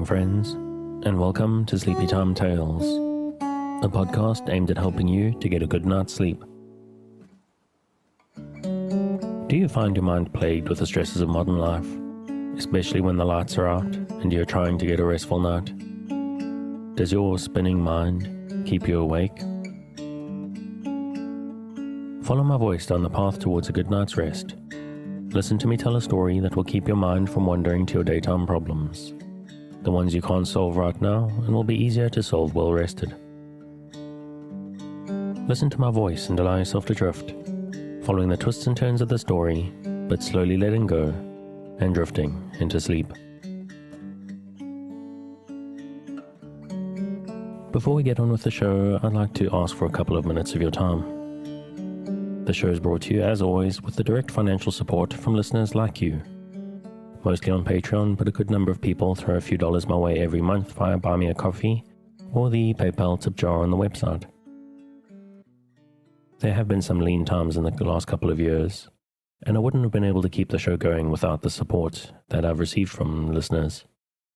friends, and welcome to Sleepy Time Tales, a podcast aimed at helping you to get a good night's sleep. Do you find your mind plagued with the stresses of modern life, especially when the lights are out and you're trying to get a restful night? Does your spinning mind keep you awake? Follow my voice down the path towards a good night's rest. Listen to me tell a story that will keep your mind from wandering to your daytime problems. The ones you can't solve right now and will be easier to solve well rested. Listen to my voice and allow yourself to drift, following the twists and turns of the story, but slowly letting go and drifting into sleep. Before we get on with the show, I'd like to ask for a couple of minutes of your time. The show is brought to you, as always, with the direct financial support from listeners like you. Mostly on Patreon, but a good number of people throw a few dollars my way every month via Buy Me a Coffee or the PayPal tip jar on the website. There have been some lean times in the last couple of years, and I wouldn't have been able to keep the show going without the support that I've received from listeners,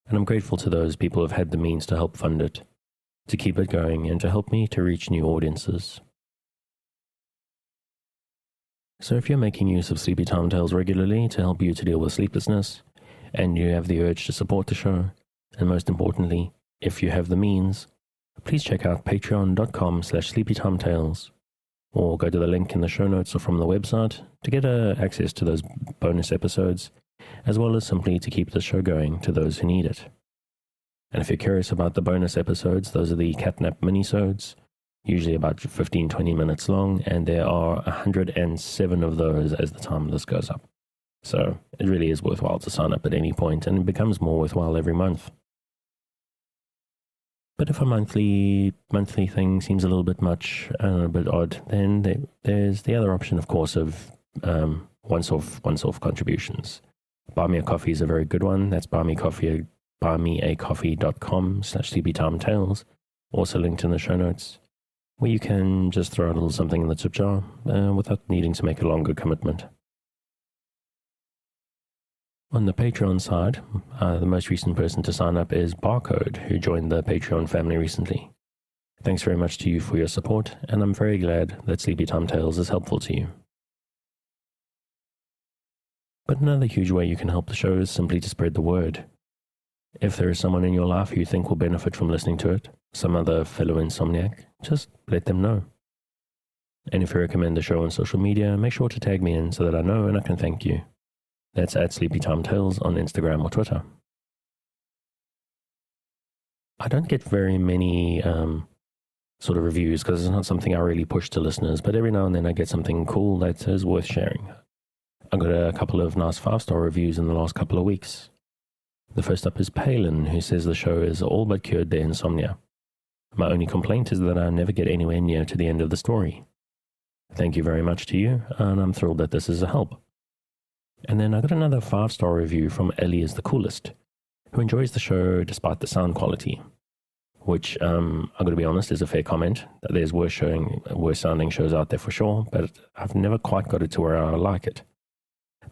and I'm grateful to those people who have had the means to help fund it, to keep it going, and to help me to reach new audiences. So if you're making use of Sleepy Time Tales regularly to help you to deal with sleeplessness, and you have the urge to support the show, and most importantly, if you have the means, please check out patreon.com/sleepytimetales, or go to the link in the show notes or from the website to get access to those bonus episodes, as well as simply to keep the show going to those who need it. And if you're curious about the bonus episodes, those are the catnap minisodes, usually about 15-20 minutes long, and there are 107 of those as the time this goes up. So it really is worthwhile to sign up at any point, and it becomes more worthwhile every month. But if a monthly thing seems a little bit much, a bit odd, then there's the other option, of course, of once-off contributions. Buy Me a Coffee is a very good one. That's buymeacoffee.com/sleepytimetales, also linked in the show notes, where you can just throw a little something in the tip jar without needing to make a longer commitment. On the Patreon side, the most recent person to sign up is Barcode, who joined the Patreon family recently. Thanks very much to you for your support, and I'm very glad that Sleepy Time Tales is helpful to you. But another huge way you can help the show is simply to spread the word. If there is someone in your life who you think will benefit from listening to it, some other fellow insomniac, just let them know. And if you recommend the show on social media, make sure to tag me in so that I know and I can thank you. That's at Sleepy Time Tales on Instagram or Twitter. I don't get very many sort of reviews because it's not something I really push to listeners, but every now and then I get something cool that is worth sharing. I got a couple of nice 5-star reviews in the last couple of weeks. The first up is Palin, who says the show is all but cured their insomnia. My only complaint is that I never get anywhere near to the end of the story. Thank you very much to you, and I'm thrilled that this is a help. And then I got another 5-star review from Ellie is the Coolest, who enjoys the show despite the sound quality, which, I've got to be honest, is a fair comment. There's worse sounding shows out there for sure, but I've never quite got it to where I like it.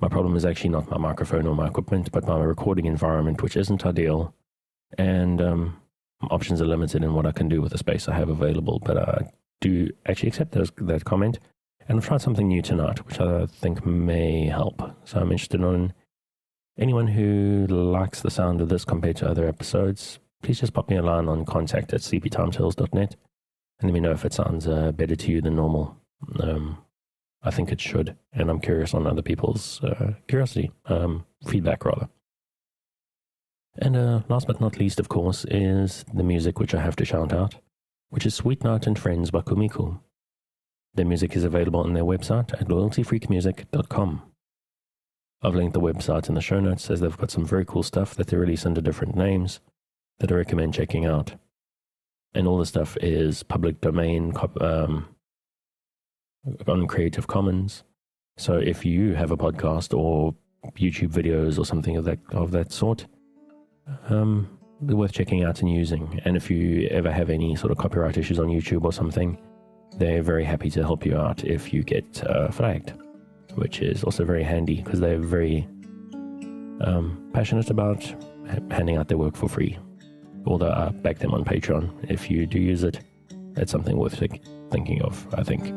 My problem is actually not my microphone or my equipment, but my recording environment, which isn't ideal, and options are limited in what I can do with the space I have available. But I do actually accept that comment, and I've tried something new tonight, which I think may help. So I'm interested in anyone who likes the sound of this compared to other episodes. Please just pop me a line on contact@sleepytimetales.net and let me know if it sounds better to you than normal. I think it should, and I'm curious on other people's feedback rather. And last but not least, of course, is the music which I have to shout out, which is Sweet Night and Friends by Kumiku. Their music is available on their website at loyaltyfreakmusic.com. I've linked the website in the show notes, as they've got some very cool stuff that they release under different names that I recommend checking out. And all the stuff is public domain on Creative Commons. So if you have a podcast or YouTube videos or something of that sort, they're worth checking out and using. And if you ever have any sort of copyright issues on YouTube or something, they're very happy to help you out if you get flagged, which is also very handy because they're very passionate about handing out their work for free. although I back them on Patreon. If you do use it, it's something worth thinking of, I think.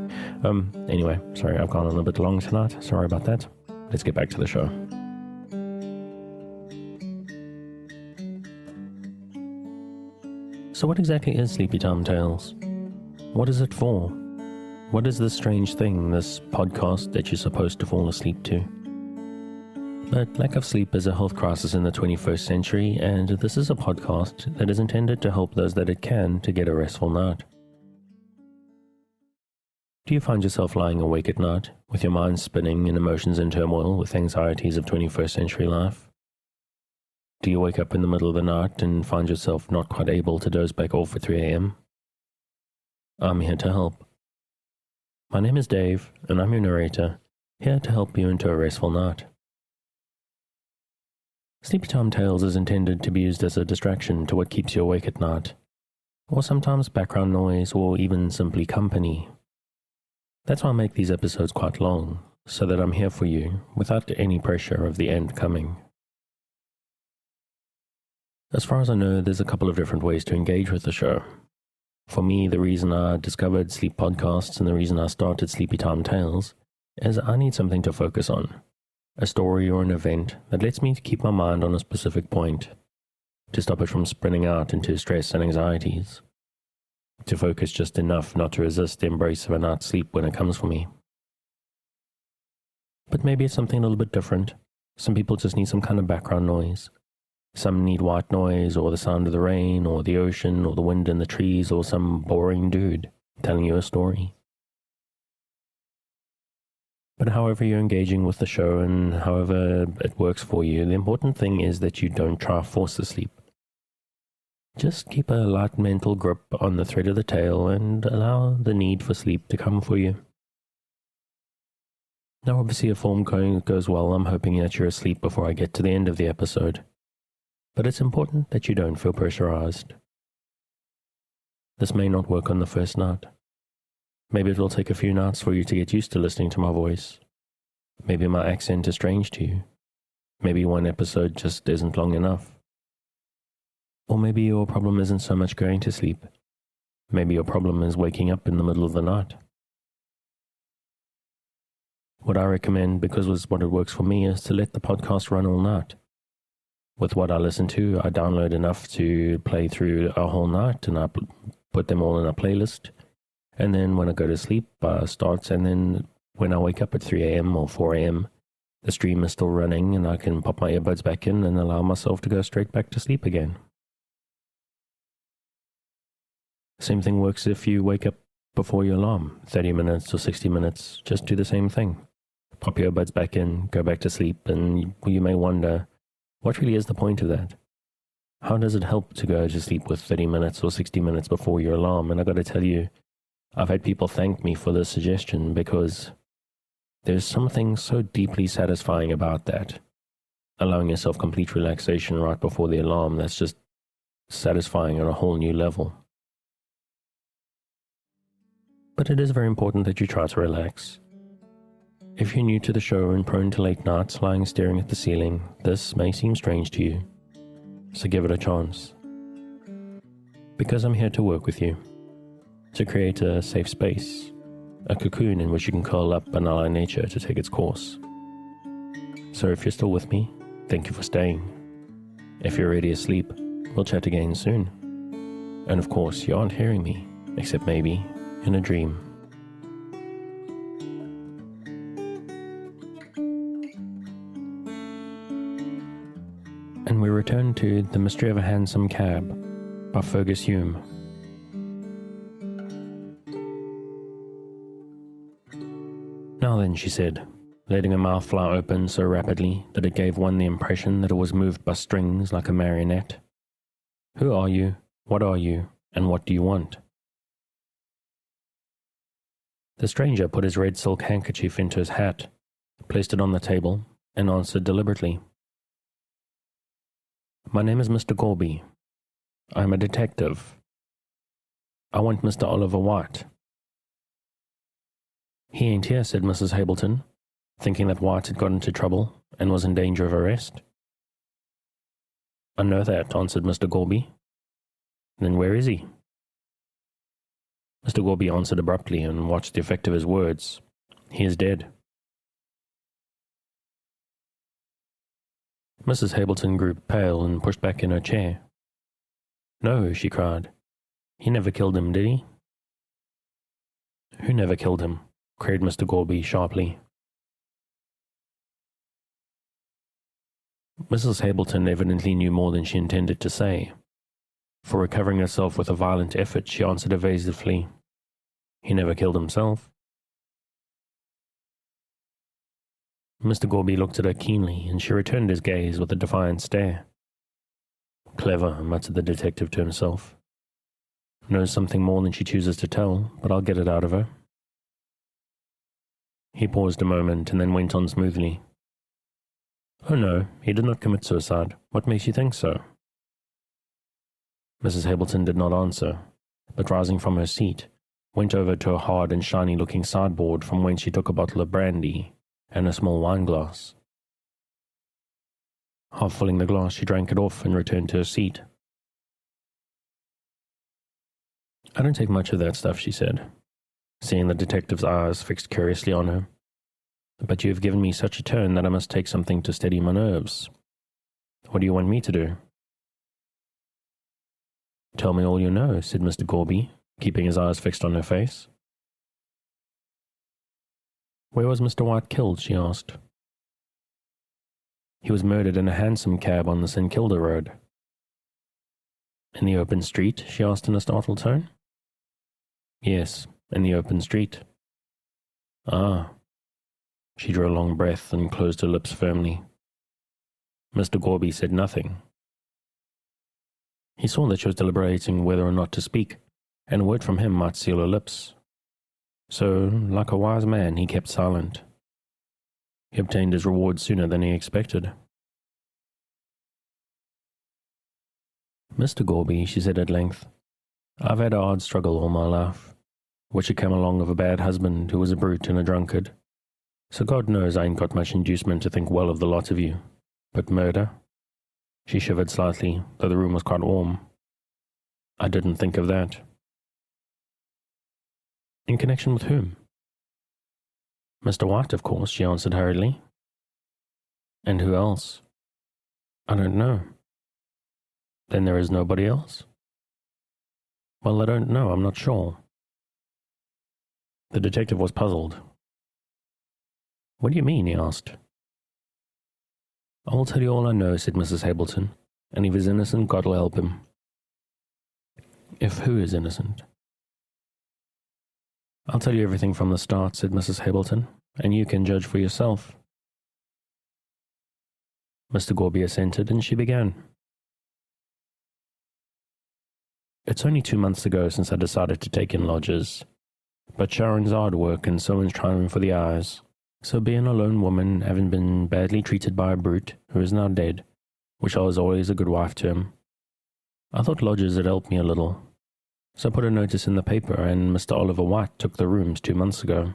Anyway, sorry, I've gone on a bit long tonight. Sorry about that. Let's get back to the show. So what exactly is Sleepy Time Tales? What is it for? What is this strange thing, this podcast that you're supposed to fall asleep to? But lack of sleep is a health crisis in the 21st century, and this is a podcast that is intended to help those that it can to get a restful night. Do you find yourself lying awake at night, with your mind spinning and emotions in turmoil with anxieties of 21st century life? Do you wake up in the middle of the night and find yourself not quite able to doze back off at 3 a.m.? I'm here to help. My name is Dave, and I'm your narrator, here to help you into a restful night. Sleepy Time Tales is intended to be used as a distraction to what keeps you awake at night, or sometimes background noise, or even simply company. That's why I make these episodes quite long, so that I'm here for you, without any pressure of the end coming. As far as I know, there's a couple of different ways to engage with the show. For me, the reason I discovered sleep podcasts and the reason I started Sleepy Time Tales is I need something to focus on. A story or an event that lets me keep my mind on a specific point, to stop it from spinning out into stress and anxieties, to focus just enough not to resist the embrace of a night's sleep when it comes for me. But maybe it's something a little bit different. Some people just need some kind of background noise. Some need white noise, or the sound of the rain, or the ocean, or the wind in the trees, or some boring dude telling you a story. But however you're engaging with the show and however it works for you, the important thing is that you don't try to force the sleep. Just keep a light mental grip on the thread of the tail and allow the need for sleep to come for you. Now obviously if all goes well, I'm hoping that you're asleep before I get to the end of the episode. But it's important that you don't feel pressurized. This may not work on the first night. Maybe it will take a few nights for you to get used to listening to my voice. Maybe my accent is strange to you. Maybe one episode just isn't long enough. Or maybe your problem isn't so much going to sleep. Maybe your problem is waking up in the middle of the night. What I recommend, because it's what it works for me, is to let the podcast run all night. With what I listen to, I download enough to play through a whole night, and I put them all in a playlist. And then when I go to sleep, starts, and then when I wake up at 3 a.m. or 4 a.m., the stream is still running, and I can pop my earbuds back in and allow myself to go straight back to sleep again. Same thing works if you wake up before your alarm, 30 minutes or 60 minutes, just do the same thing. Pop your earbuds back in, go back to sleep, and you may wonder, what really is the point of that? How does it help to go to sleep with 30 minutes or 60 minutes before your alarm? And I got to tell you, I've had people thank me for this suggestion because there's something so deeply satisfying about that. Allowing yourself complete relaxation right before the alarm, that's just satisfying on a whole new level. But it is very important that you try to relax. If you're new to the show and prone to late nights lying staring at the ceiling, this may seem strange to you. So give it a chance. Because I'm here to work with you. To create a safe space. A cocoon in which you can curl up and allow nature to take its course. So if you're still with me, thank you for staying. If you're already asleep, we'll chat again soon. And of course, you aren't hearing me, except maybe in a dream. And we return to The Mystery of a Hansom Cab by Fergus Hume. Now then, she said, letting her mouth fly open so rapidly that it gave one the impression that it was moved by strings like a marionette. Who are you? What are you? And what do you want? The stranger put his red silk handkerchief into his hat, placed it on the table, and answered deliberately. My name is Mr. Gorby. I am a detective. I want Mr. Oliver White. He ain't here, said Mrs. Hableton, thinking that White had got into trouble and was in danger of arrest. I know that, answered Mr. Gorby. Then where is he? Mr. Gorby answered abruptly and watched the effect of his words. He is dead. Mrs. Hableton grew pale and pushed back in her chair. No, she cried. He never killed him, did he? Who never killed him? Queried Mr. Gorby sharply. Mrs. Hableton evidently knew more than she intended to say. For recovering herself with a violent effort, she answered evasively, He never killed himself. Mr. Gorby looked at her keenly, and she returned his gaze with a defiant stare. Clever, muttered the detective to himself. Knows something more than she chooses to tell, but I'll get it out of her. He paused a moment and then went on smoothly. Oh no, he did not commit suicide. What makes you think so? Mrs. Hableton did not answer, but rising from her seat, went over to a hard and shiny-looking sideboard from whence she took a bottle of brandy and a small wine-glass. Half filling the glass, she drank it off and returned to her seat. I don't take much of that stuff, she said, seeing the detective's eyes fixed curiously on her. But you have given me such a turn that I must take something to steady my nerves. What do you want me to do? Tell me all you know, said Mr. Gorby, keeping his eyes fixed on her face. Where was Mr. White killed, she asked. He was murdered in a hansom cab on the St. Kilda road. In the open street, she asked in a startled tone. Yes, in the open street. Ah. She drew a long breath and closed her lips firmly. Mr. Gorby said nothing. He saw that she was deliberating whether or not to speak, and a word from him might seal her lips. So, like a wise man, he kept silent. He obtained his reward sooner than he expected. Mr. Gorby, she said at length, I've had a hard struggle all my life, which had come along of a bad husband who was a brute and a drunkard. So God knows I ain't got much inducement to think well of the lot of you. But murder? She shivered slightly, though the room was quite warm. I didn't think of that. In connection with whom? Mr. White, of course, she answered hurriedly. And who else? I don't know. Then there is nobody else? Well, I don't know, I'm not sure. The detective was puzzled. What do you mean? He asked. I will tell you all I know, said Mrs. Hableton, and if he's innocent, God will help him. If who is innocent? I'll tell you everything from the start, said Mrs. Hableton, and you can judge for yourself. Mr. Gorby assented, and she began. It's only 2 months ago since I decided to take in lodgers, but Sharon's hard work and so much trying for the eyes. So being a lone woman, having been badly treated by a brute who is now dead, which I was always a good wife to him, I thought lodgers had helped me a little. So I put a notice in the paper, and Mr. Oliver White took the rooms 2 months ago.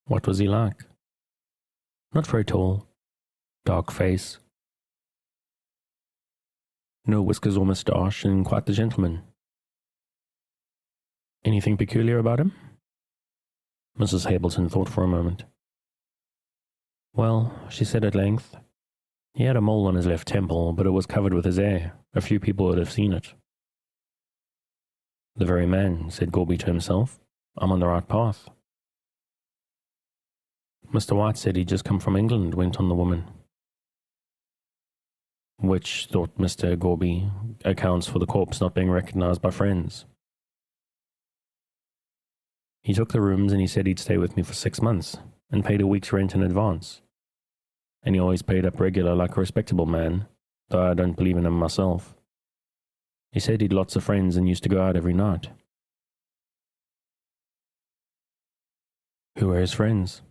What was he like? Not very tall. Dark face. No whiskers or moustache, and quite the gentleman. Anything peculiar about him? Mrs. Hableton thought for a moment. Well, she said at length, he had a mole on his left temple, but it was covered with his hair. A few people would have seen it. The very man, said Gorby to himself. I'm on the right path. Mr. White said he'd just come from England, went on the woman. Which, thought Mr. Gorby, accounts for the corpse not being recognized by friends. He took the rooms and he said he'd stay with me for 6 months, and paid a week's rent in advance. And he always paid up regular like a respectable man, though I don't believe in him myself. He said he'd lots of friends and used to go out every night. Who were his friends?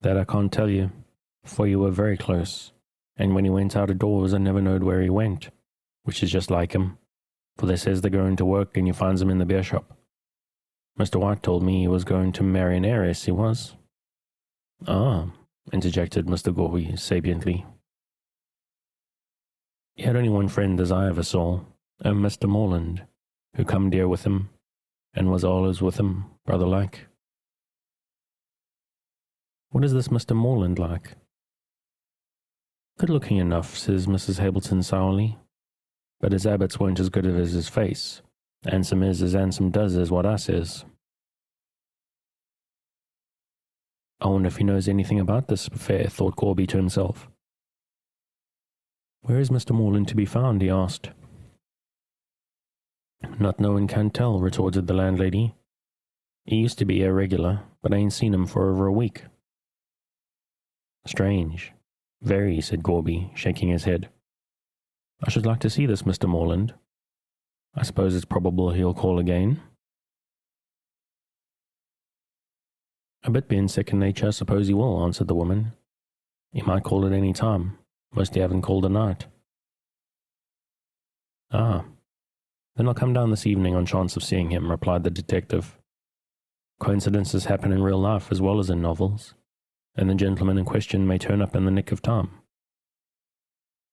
That I can't tell you, for you were very close, and when he went out of doors I never knowed where he went, which is just like him, for they says they're going to work and you finds him in the beer shop. Mr. White told me he was going to marry an heiress, he was. Ah, interjected Mr. Gorby sapiently. He had only one friend as I ever saw, a Mr. Morland, who come dear with him, and was always with him, brother-like. What is this Mr. Morland like? Good-looking enough, says Mrs. Hableton sourly, but his habits weren't as good as his face. Handsome is as handsome does, is what I says. I wonder if he knows anything about this affair, thought Corby to himself. Where is Mr. Morland to be found, he asked. Not knowing can't tell, retorted the landlady. He used to be a regular, but I ain't seen him for over a week. Strange. Very, said Corby, shaking his head. I should like to see this Mr. Morland. I suppose it's probable he'll call again. A bit being second nature, I suppose he will, answered the woman. He might call at any time. Mostly haven't called a night. Ah. Then I'll come down this evening on chance of seeing him, replied the detective. Coincidences happen in real life as well as in novels, and the gentleman in question may turn up in the nick of time.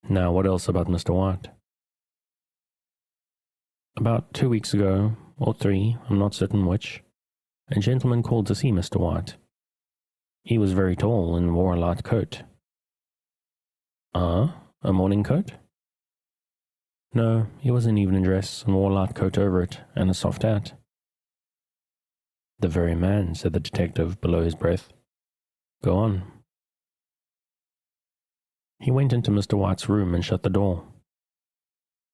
Now, what else about Mr. White? About 2 weeks ago, or 3, I'm not certain which, a gentleman called to see Mr. White. He was very tall and wore a light coat. Ah, a morning coat? No, he was in evening dress and wore a light coat over it and a soft hat. The very man, said the detective below his breath. Go on. He went into Mr. White's room and shut the door.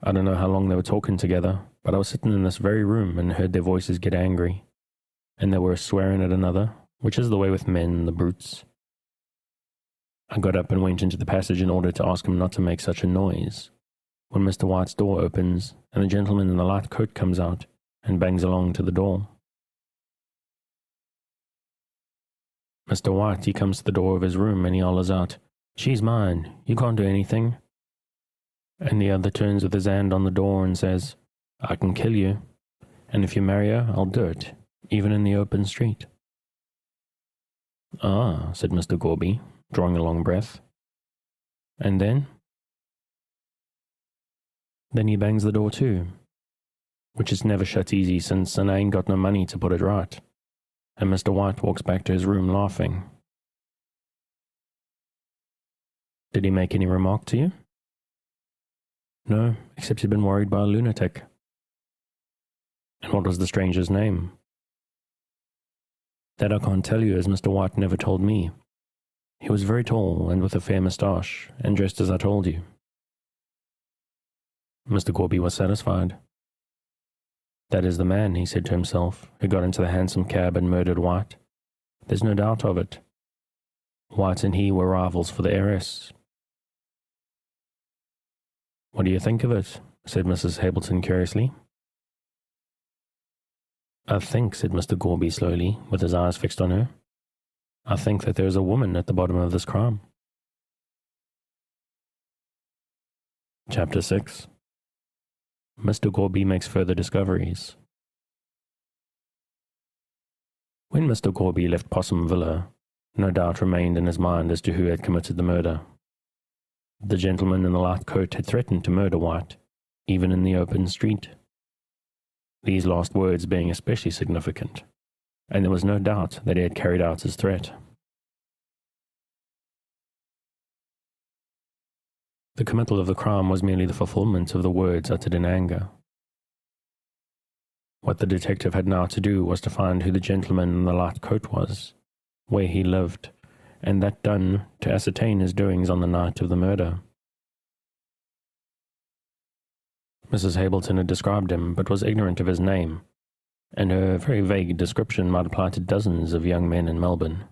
I don't know how long they were talking together, but I was sitting in this very room and heard their voices get angry, and they were swearing at another, which is the way with men, the brutes. I got up and went into the passage in order to ask him not to make such a noise, when Mr. White's door opens, and the gentleman in the light coat comes out and bangs along to the door. Mr. White, he comes to the door of his room and he hollers out, She's mine, you can't do anything. And the other turns with his hand on the door and says, I can kill you, and if you marry her, I'll do it, even in the open street. Ah, said Mr. Corby, drawing a long breath. And then? Then he bangs the door too, which is never shut easy since I ain't got no money to put it right. And Mr. White walks back to his room laughing. Did he make any remark to you? No, except he'd been worried by a lunatic. And what was the stranger's name? That I can't tell you, as Mr. White never told me. He was very tall and with a fair moustache, and dressed as I told you. Mr. Corby was satisfied. That is the man, he said to himself, who got into the hansom cab and murdered White. There's no doubt of it. White and he were rivals for the heiress. What do you think of it? Said Mrs. Hableton curiously. I think, said Mr. Corby slowly, with his eyes fixed on her, I think that there is a woman at the bottom of this crime. Chapter 6. Mr. Corby makes further discoveries. When Mr. Corby left Possum Villa, no doubt remained in his mind as to who had committed the murder. The gentleman in the light coat had threatened to murder White, even in the open street. These last words being especially significant, and there was no doubt that he had carried out his threat. The committal of the crime was merely the fulfillment of the words uttered in anger. What the detective had now to do was to find who the gentleman in the light coat was, where he lived, and that done, to ascertain his doings on the night of the murder. Mrs. Hableton had described him, but was ignorant of his name, and her very vague description might apply to dozens of young men in Melbourne.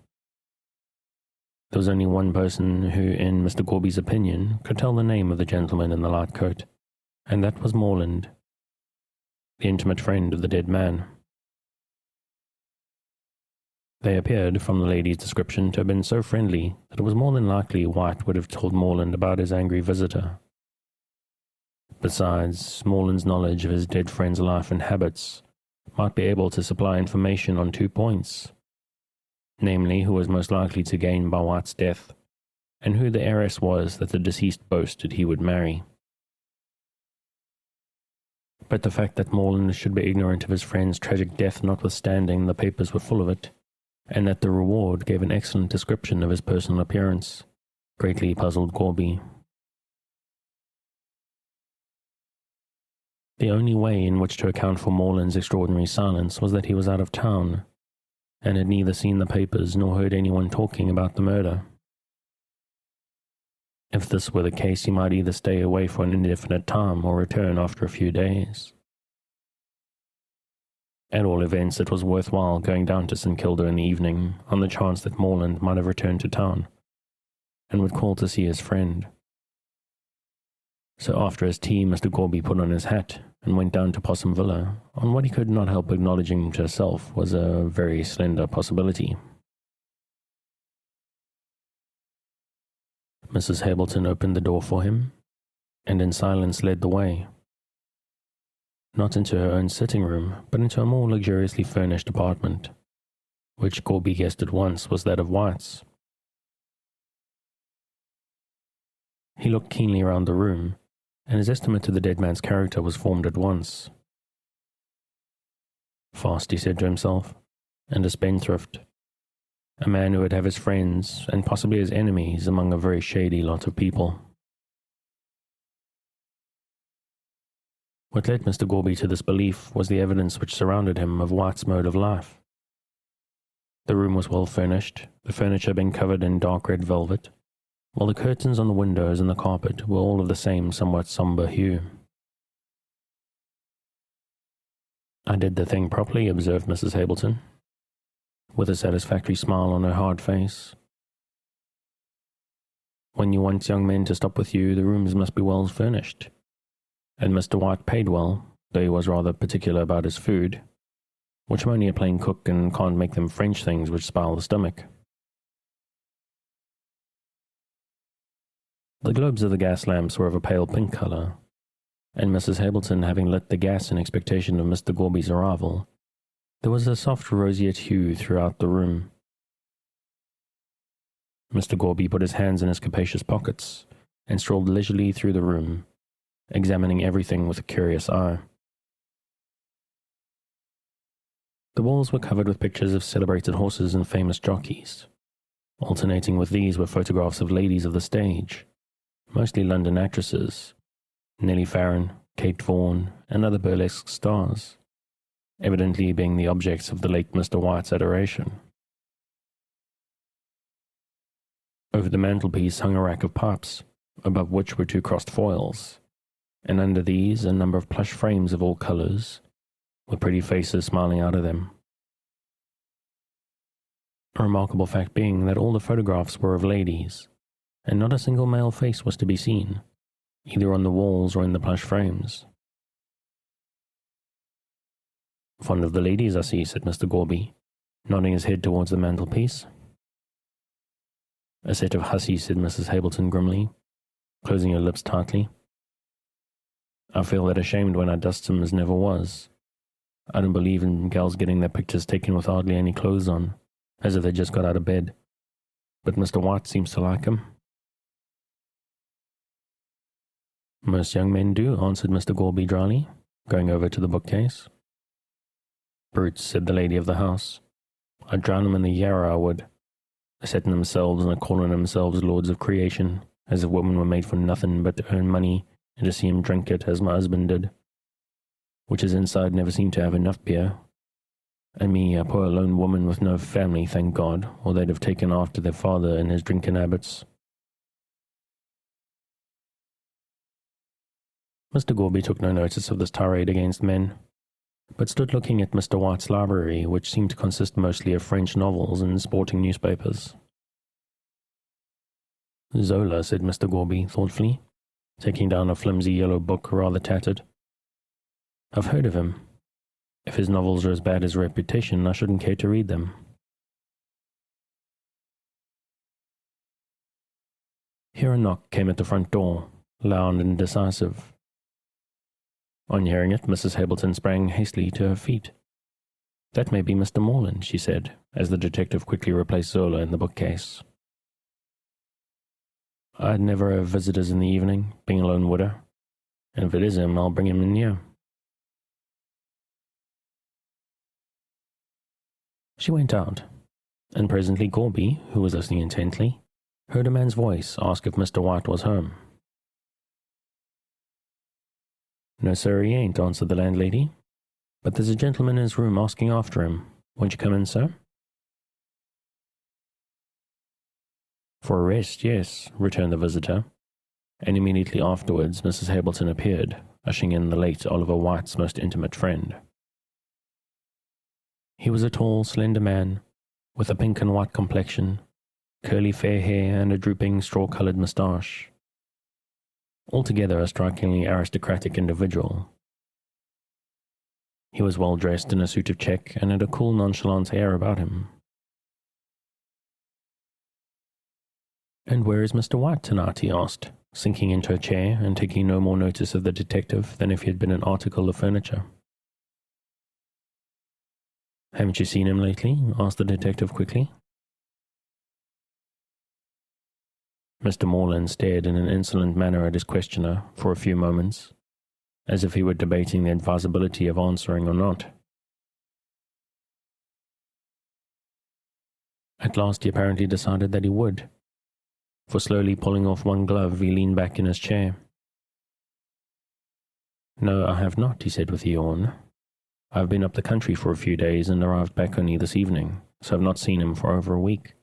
There was only one person who, in Mr. Corby's opinion, could tell the name of the gentleman in the light coat, and that was Morland, the intimate friend of the dead man. They appeared, from the lady's description, to have been so friendly that it was more than likely White would have told Morland about his angry visitor. Besides, Morland's knowledge of his dead friend's life and habits might be able to supply information on 2 points, namely, who was most likely to gain by White's death, and who the heiress was that the deceased boasted he would marry. But the fact that Morland should be ignorant of his friend's tragic death notwithstanding, the papers were full of it, and that the reward gave an excellent description of his personal appearance, greatly puzzled Corby. The only way in which to account for Morland's extraordinary silence was that he was out of town, and had neither seen the papers nor heard anyone talking about the murder. If this were the case, he might either stay away for an indefinite time or return after a few days. At all events, it was worthwhile going down to St. Kilda in the evening, on the chance that Morland might have returned to town, and would call to see his friend. So after his tea, Mr. Corby put on his hat, and went down to Possum Villa, on what he could not help acknowledging to himself was a very slender possibility. Mrs. Hableton opened the door for him, and in silence led the way. Not into her own sitting room, but into a more luxuriously furnished apartment, which Corby guessed at once was that of White's. He looked keenly round the room, and his estimate of the dead man's character was formed at once. Fast, he said to himself, and a spendthrift. A man who would have his friends, and possibly his enemies, among a very shady lot of people. What led Mr. Corby to this belief was the evidence which surrounded him of White's mode of life. The room was well furnished, the furniture being covered in dark red velvet, while the curtains on the windows and the carpet were all of the same somewhat sombre hue. "I did the thing properly," observed Mrs. Hableton, with a satisfactory smile on her hard face. "When you want young men to stop with you, the rooms must be well furnished. And Mr. White paid well, though he was rather particular about his food, which I'm only a plain cook and can't make them French things which spile the stomach." The globes of the gas lamps were of a pale pink colour, and Mrs. Hableton having lit the gas in expectation of Mr. Corby's arrival, there was a soft roseate hue throughout the room. Mr. Corby put his hands in his capacious pockets, and strolled leisurely through the room, examining everything with a curious eye. The walls were covered with pictures of celebrated horses and famous jockeys. Alternating with these were photographs of ladies of the stage, mostly London actresses, Nellie Farron, Kate Vaughan, and other burlesque stars, evidently being the objects of the late Mr. White's adoration. Over the mantelpiece hung a rack of pipes, above which were two crossed foils, and under these a number of plush frames of all colours, with pretty faces smiling out of them. A remarkable fact being that all the photographs were of ladies, and not a single male face was to be seen, either on the walls or in the plush frames. "Fond of the ladies, I see," said Mr. Corby, nodding his head towards the mantelpiece. "A set of hussies," said Mrs. Hableton grimly, closing her lips tightly. "I feel that ashamed when I dust them as never was. I don't believe in gals getting their pictures taken with hardly any clothes on, as if they just got out of bed. But Mr. White seems to like 'em." "Most young men do," answered Mr. Corby dryly, going over to the bookcase. "Brutes," said the lady of the house. "I'd drown 'em in the Yarra, I would. A-setting themselves and a-calling themselves lords of creation, as if women were made for nothing but to earn money and to see 'em drink it as my husband did, which his inside never seemed to have enough beer. And me, a poor lone woman with no family, thank God, or they'd have taken after their father and his drinking habits." Mr. Corby took no notice of this tirade against men, but stood looking at Mr. White's library, which seemed to consist mostly of French novels and sporting newspapers. "Zola," said Mr. Corby thoughtfully, taking down a flimsy yellow book rather tattered. "I've heard of him. If his novels are as bad as reputation, I shouldn't care to read them." Here a knock came at the front door, loud and decisive. On hearing it, Mrs. Hableton sprang hastily to her feet. "That may be Mr. Morland," she said, as the detective quickly replaced Zola in the bookcase. "I'd never have visitors in the evening, being a lone widow, and if it is him, I'll bring him in here." She went out, and presently Gorby, who was listening intently, heard a man's voice ask if Mr. White was home. "No, sir, he ain't," answered the landlady. "But there's a gentleman in his room asking after him. Won't you come in, sir?" "For a rest, yes," returned the visitor, and immediately afterwards Mrs. Hableton appeared, ushering in the late Oliver White's most intimate friend. He was a tall, slender man, with a pink and white complexion, curly fair hair, and a drooping straw-coloured moustache. Altogether a strikingly aristocratic individual. He was well dressed in a suit of check and had a cool, nonchalant air about him. "And where is Mr. White tonight?" he asked, sinking into a chair and taking no more notice of the detective than if he had been an article of furniture. "Haven't you seen him lately?" asked the detective quickly. Mr. Moreland stared in an insolent manner at his questioner for a few moments, as if he were debating the advisability of answering or not. At last he apparently decided that he would, for slowly pulling off one glove he leaned back in his chair. "No, I have not," he said with a yawn. "I have been up the country for a few days and arrived back only this evening, so I have not seen him for over a week."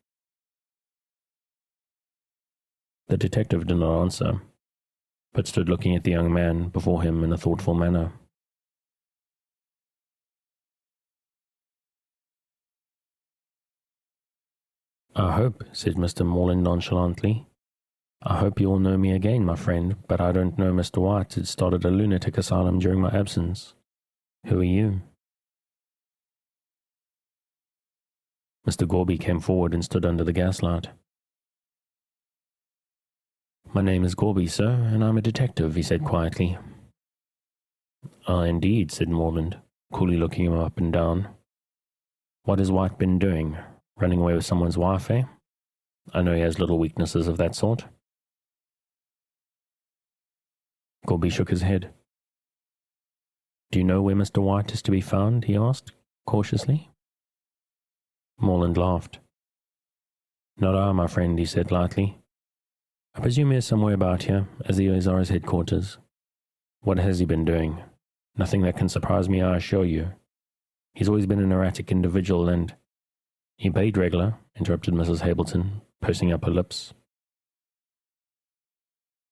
The detective did not answer, but stood looking at the young man before him in a thoughtful manner. "I hope," said Mr. Moreland nonchalantly, "I hope you will know me again, my friend, but I don't know Mr. White had started a lunatic asylum during my absence. Who are you?" Mr. Gorby came forward and stood under the gaslight. "My name is Gorby, sir, and I'm a detective," he said quietly. "Ah, indeed," said Moreland, coolly looking him up and down. "What has White been doing? Running away with someone's wife, eh? I know he has little weaknesses of that sort." Gorby shook his head. "Do you know where Mr. White is to be found?" he asked, cautiously. Moreland laughed. "Not I, my friend," he said lightly. "I presume he is somewhere about here, as these are his headquarters. What has he been doing? Nothing that can surprise me, I assure you. He's always been an erratic individual, and—" "He paid regular," interrupted Mrs. Hableton, pursing up her lips.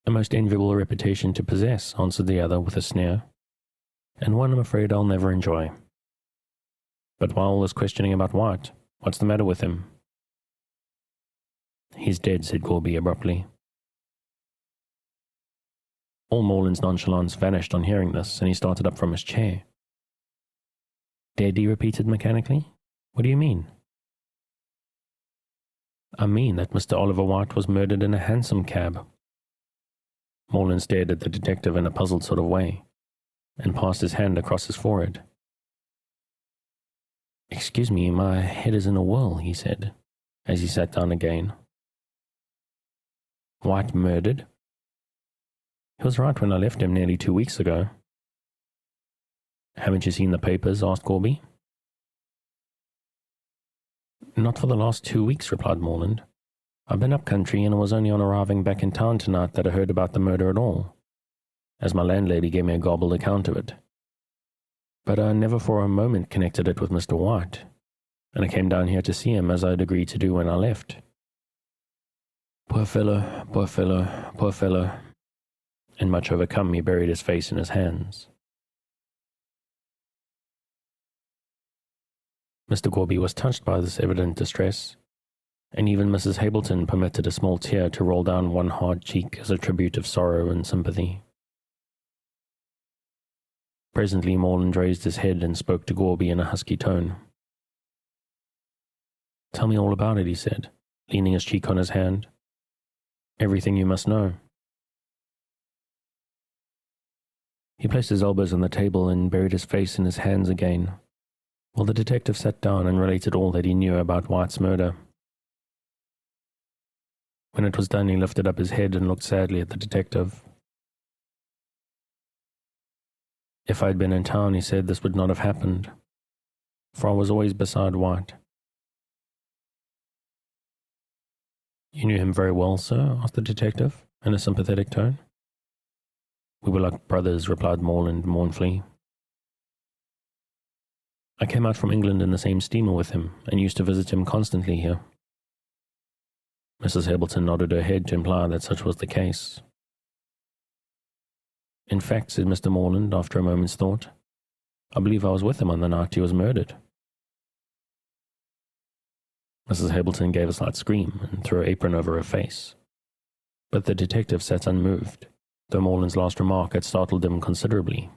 "A most enviable reputation to possess," answered the other with a sneer, "and one I'm afraid I'll never enjoy. But while all this questioning about White, what's the matter with him?" "He's dead," said Gorby abruptly. All Moreland's nonchalance vanished on hearing this, and he started up from his chair. "Dead," he repeated mechanically. "What do you mean?" "I mean that Mr. Oliver White was murdered in a hansom cab." Moreland stared at the detective in a puzzled sort of way, and passed his hand across his forehead. "Excuse me, my head is in a whirl," he said, as he sat down again. "White murdered? He was right when I left him nearly 2 weeks ago." "Haven't you seen the papers?" asked Gorby. "Not for the last 2 weeks," replied Moreland. "I've been up country, and it was only on arriving back in town tonight that I heard about the murder at all, as my landlady gave me a gobbled account of it. But I never for a moment connected it with Mr. White, and I came down here to see him as I had agreed to do when I left." "Poor fellow, poor fellow, poor fellow," and much overcome he buried his face in his hands. Mr. Gorby was touched by this evident distress, and even Mrs. Hableton permitted a small tear to roll down one hard cheek as a tribute of sorrow and sympathy. Presently Moreland raised his head and spoke to Gorby in a husky tone. "Tell me all about it," he said, leaning his cheek on his hand. "Everything you must know." He placed his elbows on the table and buried his face in his hands again, while the detective sat down and related all that he knew about White's murder. When it was done, he lifted up his head and looked sadly at the detective. "If I had been in town," he said, "this would not have happened, for I was always beside White, You knew him very well, sir? Asked the detective, in a sympathetic tone. We were like brothers, replied Morland mournfully. I came out from England in the same steamer with him, and used to visit him constantly here. Mrs. Hableton nodded her head to imply that such was the case. In fact, said Mr. Morland, after a moment's thought, I believe I was with him on the night he was murdered. Mrs. Hableton gave a slight scream and threw her apron over her face. But the detective sat unmoved, though Morland's last remark had startled him considerably.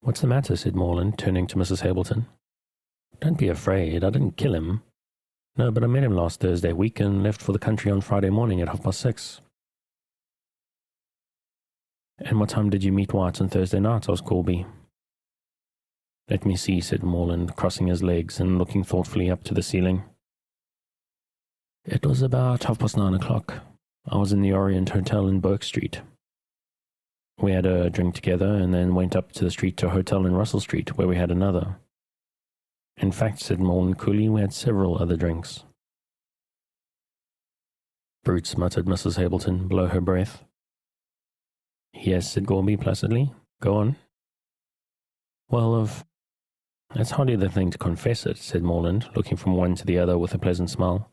What's the matter? Said Morland, turning to Mrs. Hableton. Don't be afraid, I didn't kill him. No, but I met him last Thursday week and left for the country on Friday morning at 6:30. And what time did you meet White on Thursday night? Asked Corby. Let me see, said Morland, crossing his legs and looking thoughtfully up to the ceiling. It was about 9:30. I was in the Orient Hotel in Burke Street. We had a drink together and then went up to the street to a hotel in Russell Street, where we had another. In fact, said Morland coolly, we had several other drinks. Brutes, muttered Mrs. Hableton, below her breath. Yes, said Corby placidly. Go on. Well, that's hardly the thing to confess it, said Morland, looking from one to the other with a pleasant smile.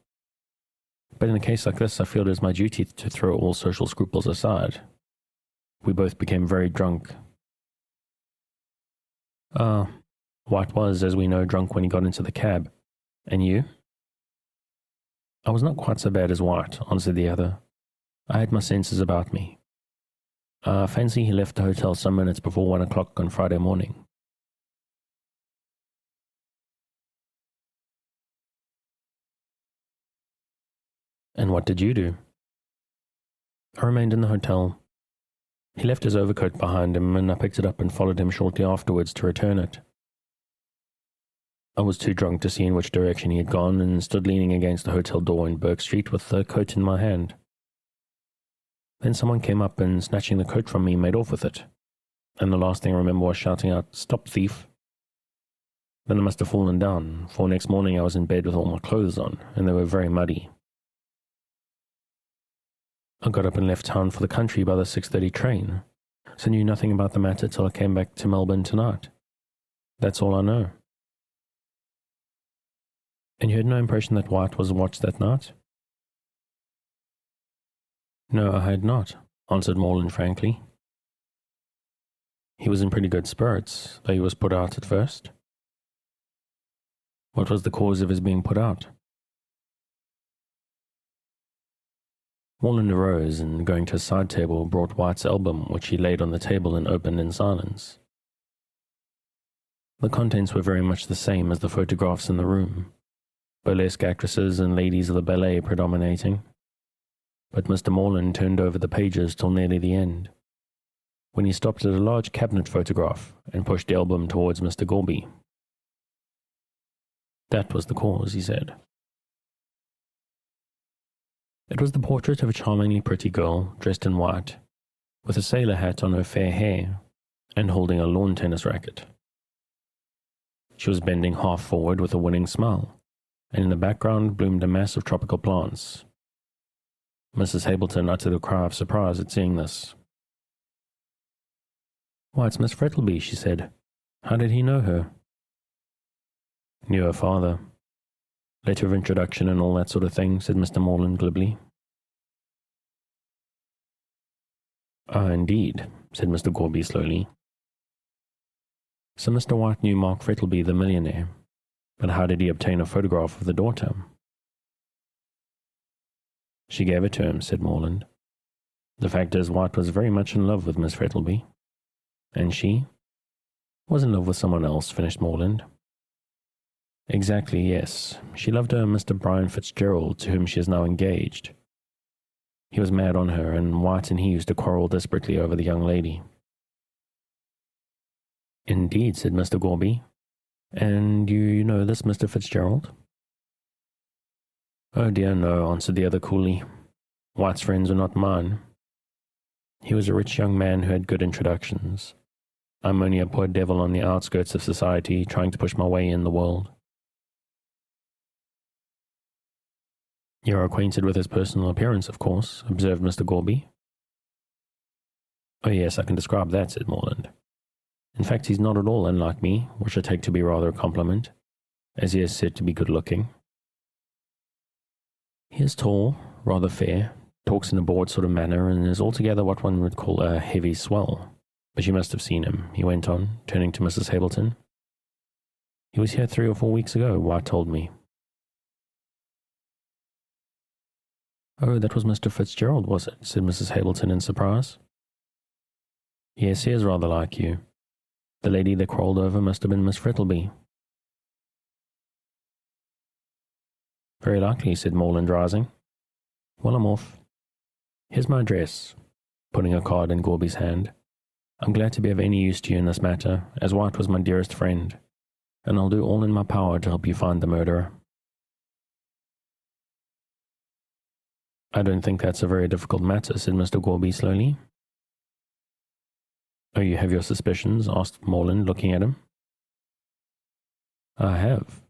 But in a case like this, I feel it is my duty to throw all social scruples aside. We both became very drunk. White was, as we know, drunk when he got into the cab. And you? I was not quite so bad as White, answered the other. I had my senses about me. I fancy he left the hotel some minutes before 1 o'clock on Friday morning. And what did you do? I remained in the hotel. He left his overcoat behind him, and I picked it up and followed him shortly afterwards to return it. I was too drunk to see in which direction he had gone, and stood leaning against the hotel door in Burke Street with the coat in my hand. Then someone came up and, snatching the coat from me, made off with it, and the last thing I remember was shouting out, "Stop, thief!" Then I must have fallen down, for next morning I was in bed with all my clothes on, and they were very muddy. I got up and left town for the country by the 6:30 train, so knew nothing about the matter till I came back to Melbourne tonight. That's all I know. And you had no impression that White was watched that night? No, I had not, answered Morland frankly. He was in pretty good spirits, though he was put out at first. What was the cause of his being put out? Morland arose and, going to a side table, brought White's album, which he laid on the table and opened in silence. The contents were very much the same as the photographs in the room, burlesque actresses and ladies of the ballet predominating. But Mr. Morland turned over the pages till nearly the end, when he stopped at a large cabinet photograph and pushed the album towards Mr. Corby. That was the cause, he said. It was the portrait of a charmingly pretty girl, dressed in white, with a sailor hat on her fair hair, and holding a lawn tennis racket. She was bending half forward with a winning smile, and in the background bloomed a mass of tropical plants. Mrs. Hableton uttered a cry of surprise at seeing this. Why, it's Miss Frettlby, she said. How did he know her? Knew her father. Letter of introduction and all that sort of thing, said Mr. Morland glibly. Ah, indeed, said Mr. Corby slowly. So Mr. White knew Mark Frettlby, the millionaire, but how did he obtain a photograph of the daughter? She gave it to him, said Morland. The fact is, White was very much in love with Miss Frettlby. And she was in love with someone else, finished Morland. Exactly, yes. She loved a Mr. Brian Fitzgerald, to whom she is now engaged. He was mad on her, and White and he used to quarrel desperately over the young lady. Indeed, said Mr. Corby. And you know this Mr. Fitzgerald? Oh dear, no, answered the other coolly. White's friends were not mine. He was a rich young man who had good introductions. I'm only a poor devil on the outskirts of society, trying to push my way in the world. You're acquainted with his personal appearance, of course, observed Mr. Gorby. Oh yes, I can describe that, said Morland. In fact, he's not at all unlike me, which I take to be rather a compliment, as he is said to be good-looking. He is tall, rather fair, talks in a bored sort of manner, and is altogether what one would call a heavy swell. But you must have seen him, he went on, turning to Mrs. Hableton. He was here 3 or 4 weeks ago, White told me. Oh, that was Mr. Fitzgerald, was it? Said Mrs. Hableton in surprise. Yes, he is rather like you. The lady that crawled over must have been Miss Frettlby. Very likely, said Morland, rising. Well, I'm off. Here's my address, putting a card in Gorby's hand. I'm glad to be of any use to you in this matter, as White was my dearest friend, and I'll do all in my power to help you find the murderer. I don't think that's a very difficult matter, said Mr. Gorby slowly. Oh, you have your suspicions? Asked Morland, looking at him. I have.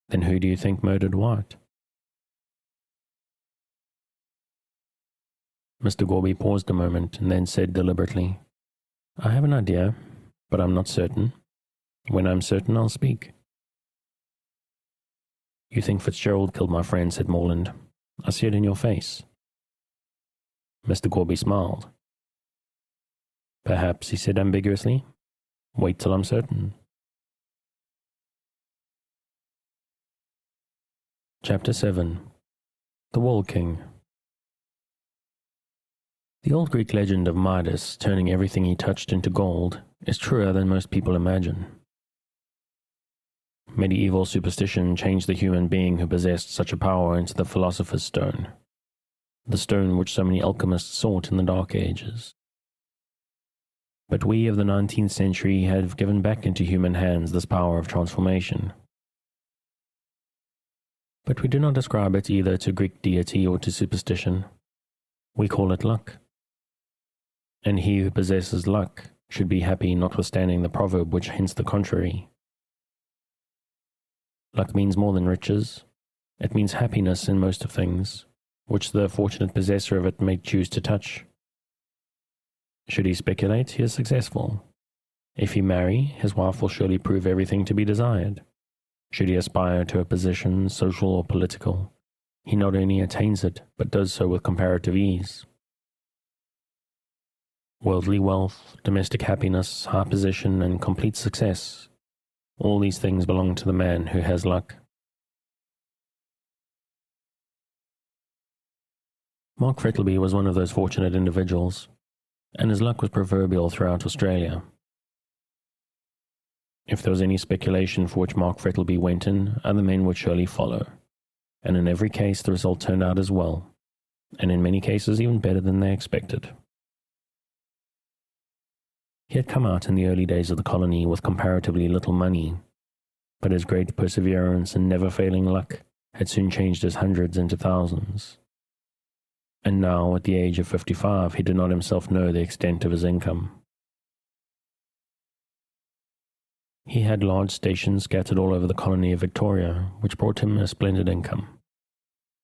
Then who do you think murdered White? Mr. Gorby paused a moment and then said deliberately, I have an idea, but I'm not certain. When I'm certain, I'll speak. You think Fitzgerald killed my friend, said Morland. I see it in your face. Mr. Gorby smiled. Perhaps, he said ambiguously. Wait till I'm certain. Chapter 7. The Wall King. The old Greek legend of Midas turning everything he touched into gold is truer than most people imagine. Medieval superstition changed the human being who possessed such a power into the philosopher's stone, the stone which so many alchemists sought in the Dark Ages. But we of the 19th century have given back into human hands this power of transformation. But we do not ascribe it either to Greek deity or to superstition. We call it luck. And he who possesses luck should be happy notwithstanding the proverb which hints the contrary. Luck means more than riches. It means happiness in most of things, which the fortunate possessor of it may choose to touch. Should he speculate, he is successful. If he marry, his wife will surely prove everything to be desired. Should he aspire to a position, social or political, he not only attains it, but does so with comparative ease. Worldly wealth, domestic happiness, high position, and complete success, all these things belong to the man who has luck. Mark Frettlby was one of those fortunate individuals, and his luck was proverbial throughout Australia. If there was any speculation for which Mark Frettlby went in, other men would surely follow, and in every case the result turned out as well, and in many cases even better than they expected. He had come out in the early days of the colony with comparatively little money, but his great perseverance and never-failing luck had soon changed his hundreds into thousands. And now, at the age of 55, he did not himself know the extent of his income. He had large stations scattered all over the colony of Victoria, which brought him a splendid income.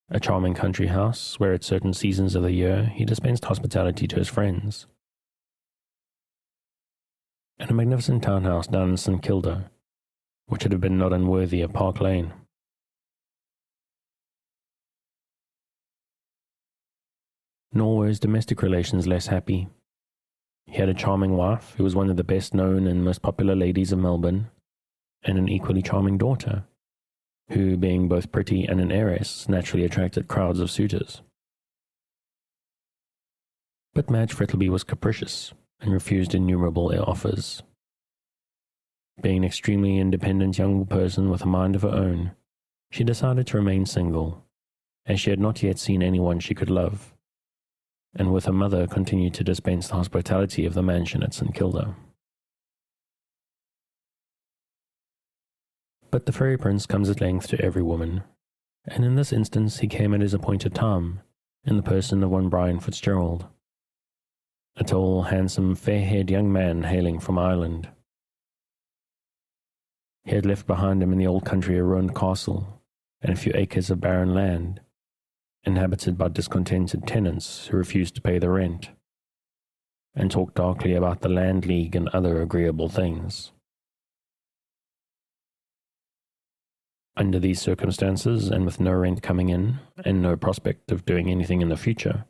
A charming country house, where at certain seasons of the year he dispensed hospitality to his friends. And a magnificent townhouse down in St Kilda, which would have been not unworthy of Park Lane. Nor were his domestic relations less happy. He had a charming wife, who was one of the best known and most popular ladies of Melbourne, and an equally charming daughter, who, being both pretty and an heiress, naturally attracted crowds of suitors. But Madge Frettlby was capricious, and refused innumerable offers. Being an extremely independent young person with a mind of her own, she decided to remain single, as she had not yet seen anyone she could love, and with her mother continued to dispense the hospitality of the mansion at St Kilda. But the fairy prince comes at length to every woman, and in this instance he came at his appointed time, in the person of one Brian Fitzgerald, a tall, handsome, fair-haired young man hailing from Ireland. He had left behind him in the old country a ruined castle, and a few acres of barren land, inhabited by discontented tenants who refused to pay the rent, and talked darkly about the land league and other agreeable things. Under these circumstances, and with no rent coming in, and no prospect of doing anything in the future,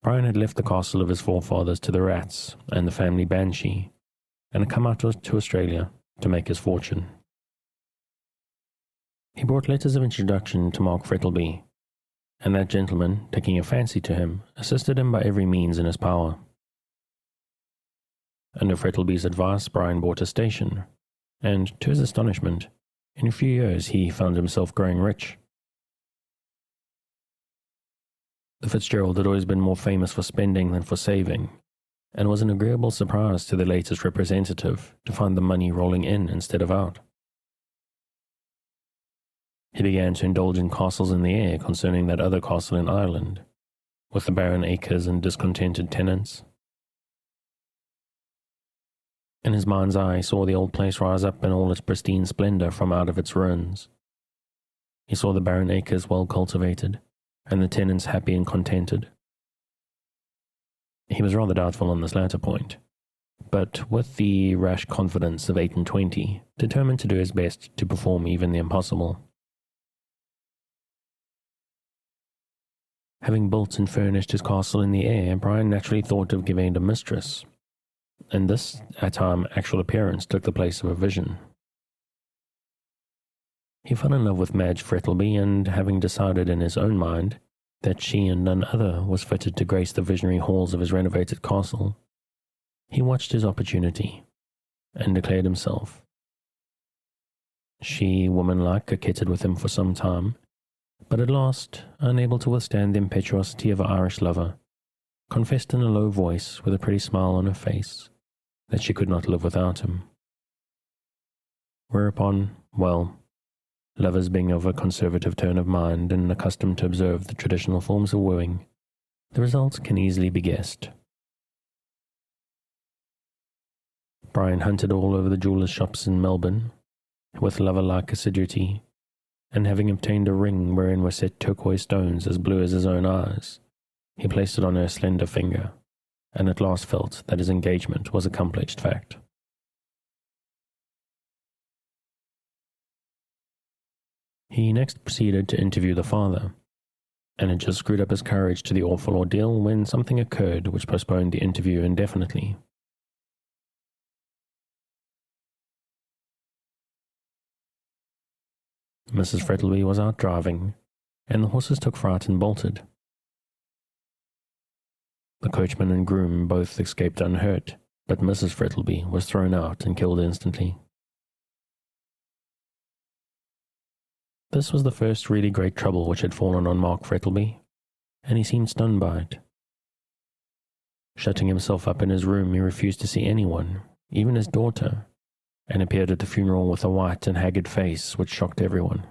Brian had left the castle of his forefathers to the rats and the family banshee, and had come out to Australia to make his fortune. He brought letters of introduction to Mark Frettlby, and that gentleman, taking a fancy to him, assisted him by every means in his power. Under Frettlby's advice, Brian bought a station, and, to his astonishment, in a few years he found himself growing rich. The Fitzgerald had always been more famous for spending than for saving, and was an agreeable surprise to the latest representative to find the money rolling in instead of out. He began to indulge in castles in the air concerning that other castle in Ireland, with the barren acres and discontented tenants. In his mind's eye, he saw the old place rise up in all its pristine splendor from out of its ruins. He saw the barren acres well cultivated, and the tenants happy and contented. He was rather doubtful on this latter point, but with the rash confidence of 28, determined to do his best to perform even the impossible. Having built and furnished his castle in the air, Brian naturally thought of giving it a mistress, and this, at time, actual appearance took the place of a vision. He fell in love with Madge Frettlby, and having decided in his own mind that she and none other was fitted to grace the visionary halls of his renovated castle, he watched his opportunity, and declared himself. She, woman-like, coquetted with him for some time, but at last, unable to withstand the impetuosity of her Irish lover, confessed in a low voice, with a pretty smile on her face, that she could not live without him. Whereupon, well, lovers being of a conservative turn of mind and accustomed to observe the traditional forms of wooing, the result can easily be guessed. Brian hunted all over the jewellers' shops in Melbourne, with lover-like assiduity, and having obtained a ring wherein were set turquoise stones as blue as his own eyes, he placed it on her slender finger, and at last felt that his engagement was accomplished fact. He next proceeded to interview the father, and had just screwed up his courage to the awful ordeal when something occurred which postponed the interview indefinitely. Mrs. Frettlby was out driving, and the horses took fright and bolted. The coachman and groom both escaped unhurt, but Mrs. Frettlby was thrown out and killed instantly. This was the first really great trouble which had fallen on Mark Frettlby, and he seemed stunned by it. Shutting himself up in his room, he refused to see anyone, even his daughter, and appeared at the funeral with a white and haggard face which shocked everyone.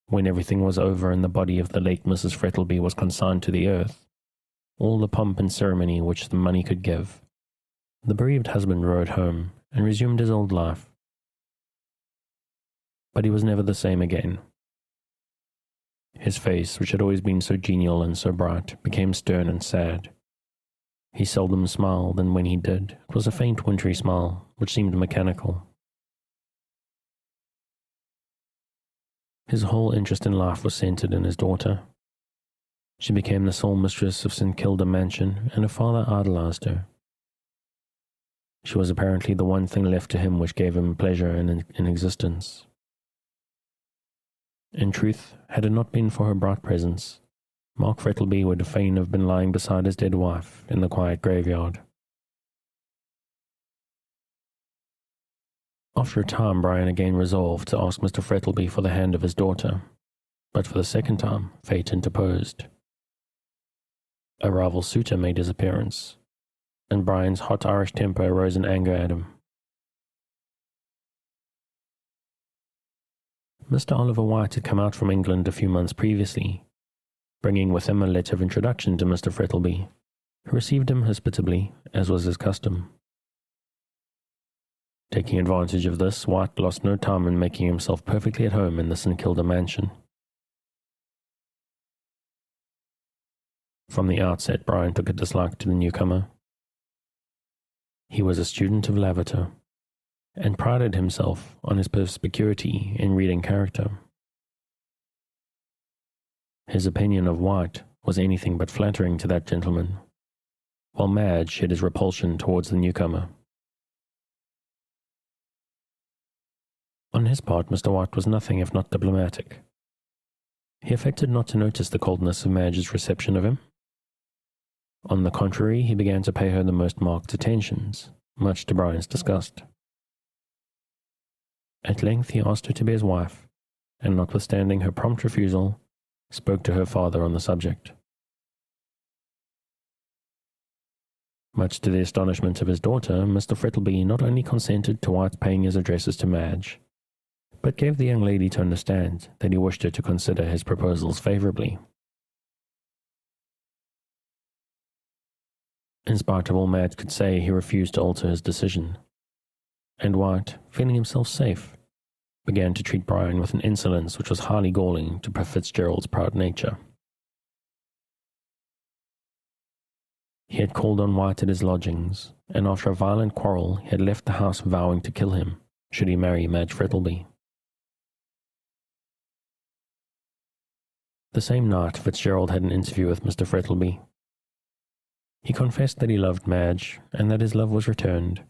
When everything was over and the body of the late Mrs. Frettlby was consigned to the earth, all the pomp and ceremony which the money could give, the bereaved husband rode home and resumed his old life. But he was never the same again. His face, which had always been so genial and so bright, became stern and sad. He seldom smiled, and when he did, it was a faint wintry smile, which seemed mechanical. His whole interest in life was centered in his daughter. She became the sole mistress of St. Kilda Mansion, and her father idolized her. She was apparently the one thing left to him which gave him pleasure in existence. In truth, had it not been for her bright presence, Mark Frettlby would fain have been lying beside his dead wife in the quiet graveyard. After a time, Brian again resolved to ask Mr. Frettlby for the hand of his daughter, but for the second time, fate interposed. A rival suitor made his appearance, and Brian's hot Irish temper arose in anger at him. Mr. Oliver White had come out from England a few months previously, bringing with him a letter of introduction to Mr. Frettlby, who received him hospitably, as was his custom. Taking advantage of this, White lost no time in making himself perfectly at home in the St. Kilda mansion. From the outset, Brian took a dislike to the newcomer. He was a student of Lavater, and prided himself on his perspicuity in reading character. His opinion of White was anything but flattering to that gentleman, while Madge shared his repulsion towards the newcomer. On his part, Mr. White was nothing if not diplomatic. He affected not to notice the coldness of Madge's reception of him. On the contrary, he began to pay her the most marked attentions, much to Brian's disgust. At length he asked her to be his wife, and notwithstanding her prompt refusal, spoke to her father on the subject. Much to the astonishment of his daughter, Mr. Frettlby not only consented to White paying his addresses to Madge, but gave the young lady to understand that he wished her to consider his proposals favourably. In spite of all Madge could say, he refused to alter his decision, and White, feeling himself safe, began to treat Brian with an insolence which was highly galling to Fitzgerald's proud nature. He had called on White at his lodgings, and after a violent quarrel he had left the house vowing to kill him, should he marry Madge Frettlby. The same night Fitzgerald had an interview with Mr. Frettlby. He confessed that he loved Madge, and that his love was returned.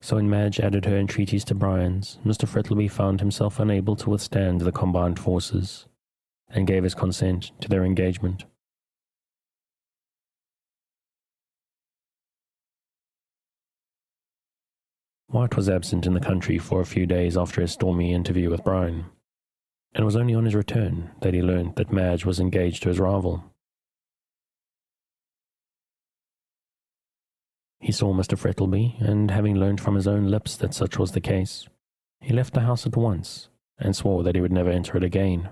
So when Madge added her entreaties to Brian's, Mr. Frettlby found himself unable to withstand the combined forces, and gave his consent to their engagement. White was absent in the country for a few days after his stormy interview with Brian, and it was only on his return that he learned that Madge was engaged to his rival. He saw Mr. Frettlby, and having learned from his own lips that such was the case, he left the house at once, and swore that he would never enter it again.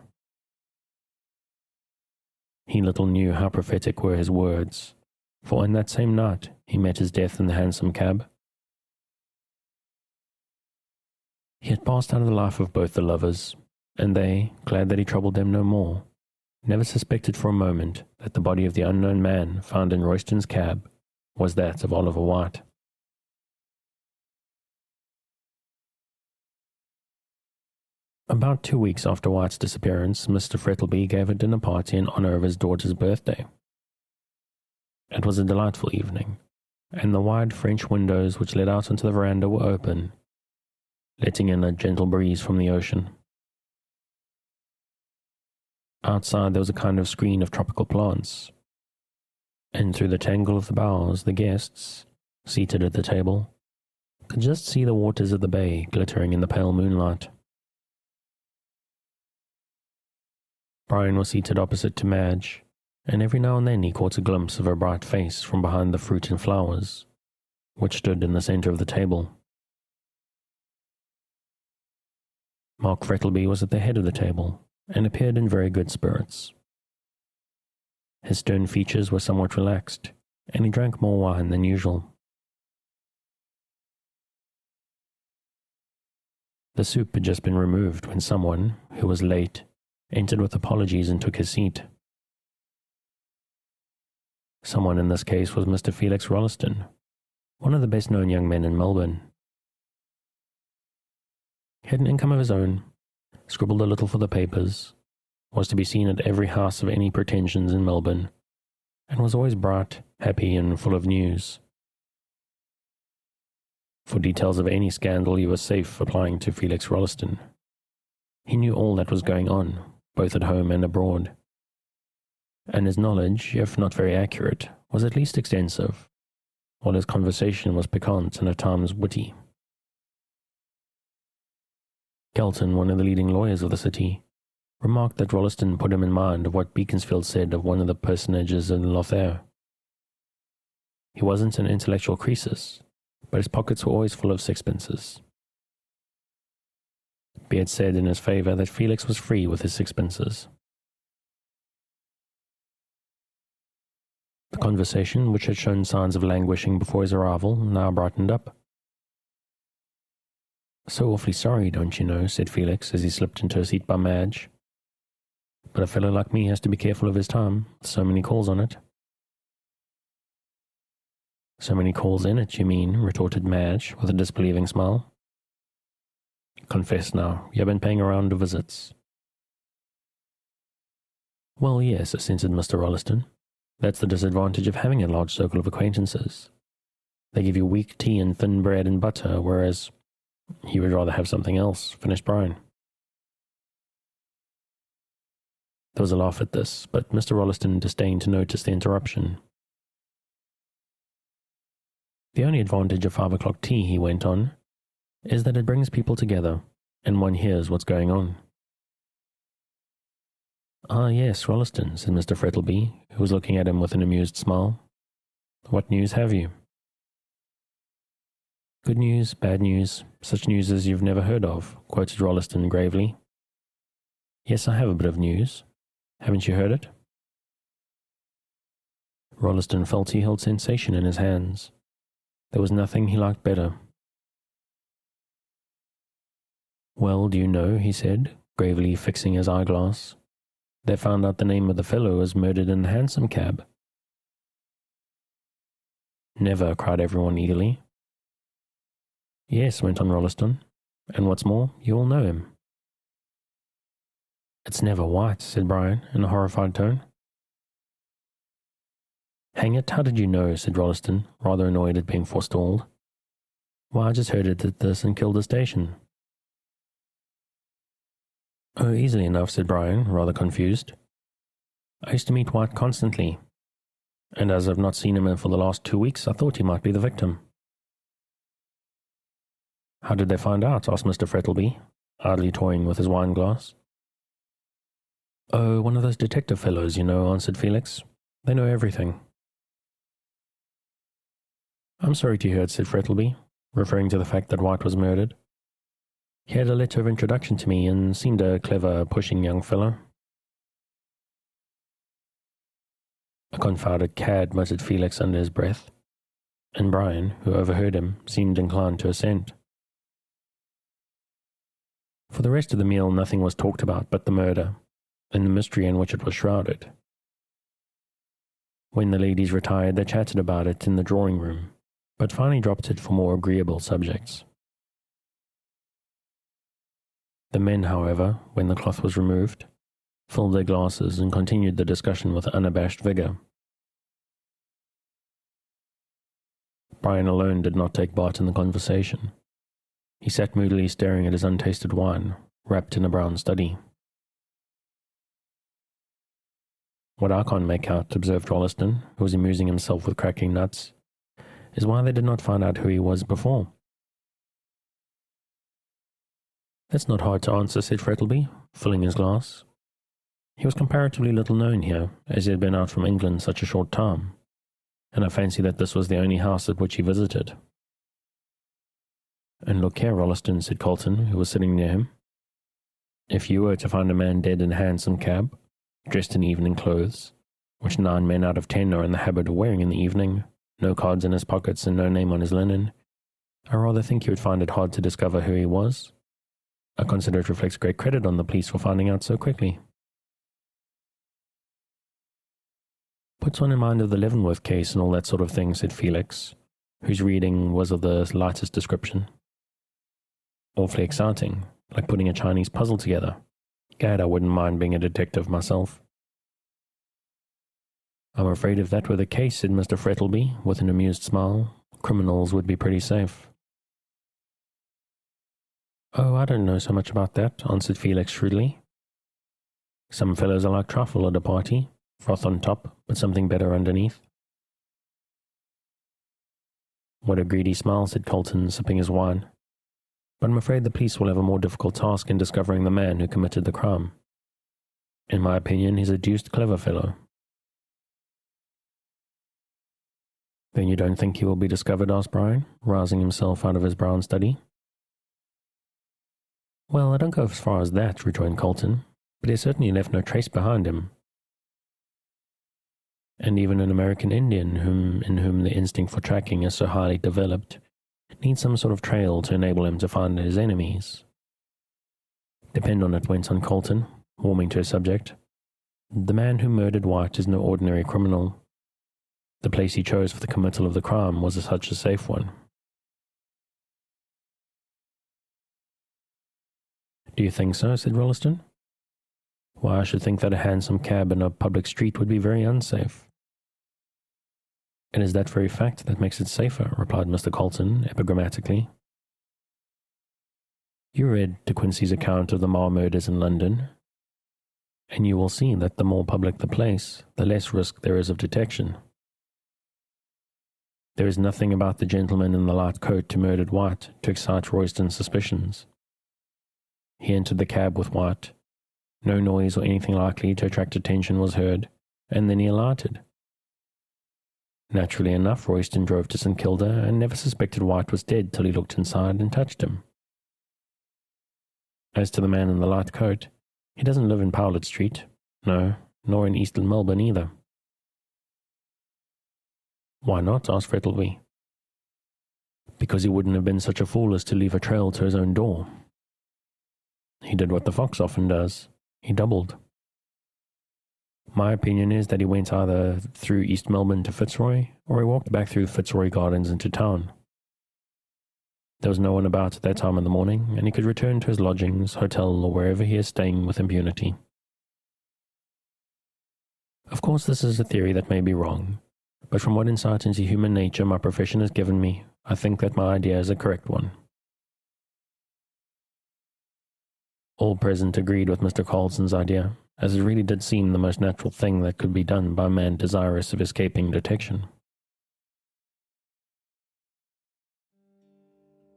He little knew how prophetic were his words, for in that same night he met his death in the hansom cab. He had passed out of the life of both the lovers, and they, glad that he troubled them no more, never suspected for a moment that the body of the unknown man found in Royston's cab was that of Oliver White. About 2 weeks after White's disappearance, Mr. Frettlby gave a dinner party in honour of his daughter's birthday. It was a delightful evening, and the wide French windows which led out onto the veranda were open, letting in a gentle breeze from the ocean. Outside there was a kind of screen of tropical plants, and through the tangle of the boughs the guests, seated at the table, could just see the waters of the bay glittering in the pale moonlight. Brian was seated opposite to Madge, and every now and then he caught a glimpse of her bright face from behind the fruit and flowers, which stood in the centre of the table. Mark Frettlby was at the head of the table, and appeared in very good spirits. His stern features were somewhat relaxed, and he drank more wine than usual. The soup had just been removed when someone, who was late, entered with apologies and took his seat. Someone in this case was Mr. Felix Rolleston, one of the best-known young men in Melbourne. He had an income of his own, scribbled a little for the papers, was to be seen at every house of any pretensions in Melbourne, and was always bright, happy, and full of news. For details of any scandal he was safe applying to Felix Rolleston. He knew all that was going on, both at home and abroad, and his knowledge, if not very accurate, was at least extensive, while his conversation was piquant and at times witty. Kelton, one of the leading lawyers of the city, remarked that Rolleston put him in mind of what Beaconsfield said of one of the personages in Lothair. He wasn't an intellectual Croesus, but his pockets were always full of sixpences. Be it said in his favour that Felix was free with his sixpences. The conversation, which had shown signs of languishing before his arrival, now brightened up. So awfully sorry, don't you know, said Felix as he slipped into a seat by Madge. But a fellow like me has to be careful of his time, with so many calls on it. So many calls in it, you mean, retorted Madge with a disbelieving smile. Confess now, you have been paying a round of visits. Well, yes, assented Mr. Rolliston. That's the disadvantage of having a large circle of acquaintances. They give you weak tea and thin bread and butter, whereas he would rather have something else, finished Brian. There was a laugh at this, but Mr. Rolliston disdained to notice the interruption. The only advantage of 5 o'clock tea, he went on, is that it brings people together, and one hears what's going on. Ah, yes, Rolliston, said Mr. Frettlby, who was looking at him with an amused smile. What news have you? Good news, bad news, such news as you've never heard of, quoted Rolliston gravely. Yes, I have a bit of news. Haven't you heard it? Rolliston felt he held sensation in his hands. There was nothing he liked better. Well, do you know, he said, gravely fixing his eyeglass. They found out the name of the fellow who was murdered in the hansom cab. Never, cried everyone eagerly. Yes, went on Rolliston, and what's more, you all know him. It's never White, said Brian, in a horrified tone. Hang it, how did you know, said Rolliston, rather annoyed at being forestalled. Why, I just heard it at the St. Kilda station. Oh, easily enough, said Brian, rather confused. I used to meet White constantly, and as I've not seen him for the last 2 weeks, I thought he might be the victim. How did they find out? Asked Mr. Frettlby, idly toying with his wine-glass. Oh, one of those detective fellows, you know, answered Felix. They know everything. I'm sorry to hear it, said Frettlby, referring to the fact that White was murdered. He had a letter of introduction to me and seemed a clever, pushing young fellow. A confounded cad, muttered Felix under his breath, and Brian, who overheard him, seemed inclined to assent. For the rest of the meal nothing was talked about but the murder, and the mystery in which it was shrouded. When the ladies retired, they chatted about it in the drawing-room, but finally dropped it for more agreeable subjects. The men, however, when the cloth was removed, filled their glasses and continued the discussion with unabashed vigour. Brian alone did not take part in the conversation. He sat moodily staring at his untasted wine, wrapped in a brown study. What I can't make out, observed Rolliston, who was amusing himself with cracking nuts, is why they did not find out who he was before. That's not hard to answer, said Frettlby, filling his glass. He was comparatively little known here, as he had been out from England such a short time, and I fancy that this was the only house at which he visited. And look here, Rolliston, said Colton, who was sitting near him. If you were to find a man dead in a hansom cab, dressed in evening clothes, which 9 men out of 10 are in the habit of wearing in the evening, no cards in his pockets and no name on his linen, I rather think you would find it hard to discover who he was. I consider it reflects great credit on the police for finding out so quickly. Puts one in mind of the Leavenworth case and all that sort of thing, said Felix, whose reading was of the lightest description. Awfully exciting, like putting a Chinese puzzle together. Gad, I wouldn't mind being a detective myself. I'm afraid if that were the case, said Mr. Frettlby, with an amused smile, criminals would be pretty safe. Oh, I don't know so much about that, answered Felix shrewdly. Some fellows are like truffle at a party, froth on top, but something better underneath. What a greedy smile, said Colton, sipping his wine. But I'm afraid the police will have a more difficult task in discovering the man who committed the crime. In my opinion, he's a deuced clever fellow. Then you don't think he will be discovered? Asked Brian, rousing himself out of his brown study. Well, I don't go as far as that, rejoined Colton, but he certainly left no trace behind him. And even an American Indian, in whom the instinct for tracking is so highly developed, Need some sort of trail to enable him to find his enemies. Depend on it, went on Colton, warming to his subject. The man who murdered White is no ordinary criminal. The place he chose for the committal of the crime was such a safe one. Do you think so? Said Rolliston. Why, I should think that a hansom cab in a public street would be very unsafe. It is that very fact that makes it safer, replied Mr. Colton, epigrammatically. You read De Quincey's account of the Marr murders in London, and you will see that the more public the place, the less risk there is of detection. There is nothing about the gentleman in the light coat who murdered White to excite Royston's suspicions. He entered the cab with White. No noise or anything likely to attract attention was heard, and then he alighted. Naturally enough, Royston drove to St. Kilda and never suspected White was dead till he looked inside and touched him. As to the man in the light coat, he doesn't live in Powlett Street. No, nor in Eastern Melbourne either. Why not? Asked Frettleby. Because he wouldn't have been such a fool as to leave a trail to his own door. He did what the fox often does. He doubled. My opinion is that he went either through East Melbourne to Fitzroy, or he walked back through Fitzroy Gardens into town. There was no one about at that time in the morning, and he could return to his lodgings, hotel, or wherever he is staying with impunity. Of course, this is a theory that may be wrong, but from what insight into human nature my profession has given me, I think that my idea is a correct one. All present agreed with Mr. Colson's idea, as it really did seem the most natural thing that could be done by a man desirous of escaping detection.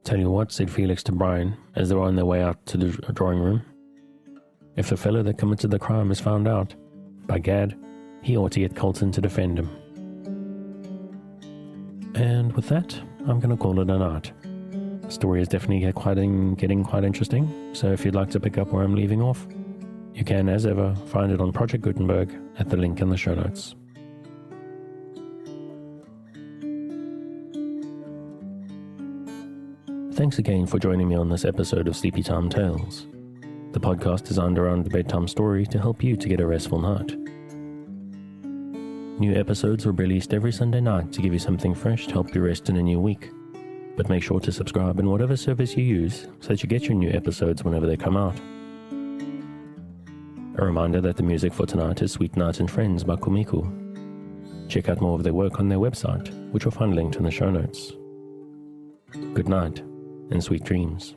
Tell you what, said Felix to Brian, as they were on their way out to the drawing room. If the fellow that committed the crime is found out, by gad, he ought to get Colton to defend him. And with that, I'm going to call it a night. The story is definitely getting quite interesting, so if you'd like to pick up where I'm leaving off, you can, as ever, find it on Project Gutenberg at the link in the show notes. Thanks again for joining me on this episode of Sleepy Time Tales. The podcast designed around the bedtime story to help you to get a restful night. New episodes are released every Sunday night to give you something fresh to help you rest in a new week. But make sure to subscribe in whatever service you use so that you get your new episodes whenever they come out. A reminder that the music for tonight is Sweet Night and Friends by Kumiku. Check out more of their work on their website, which you'll find linked in the show notes. Good night, and sweet dreams.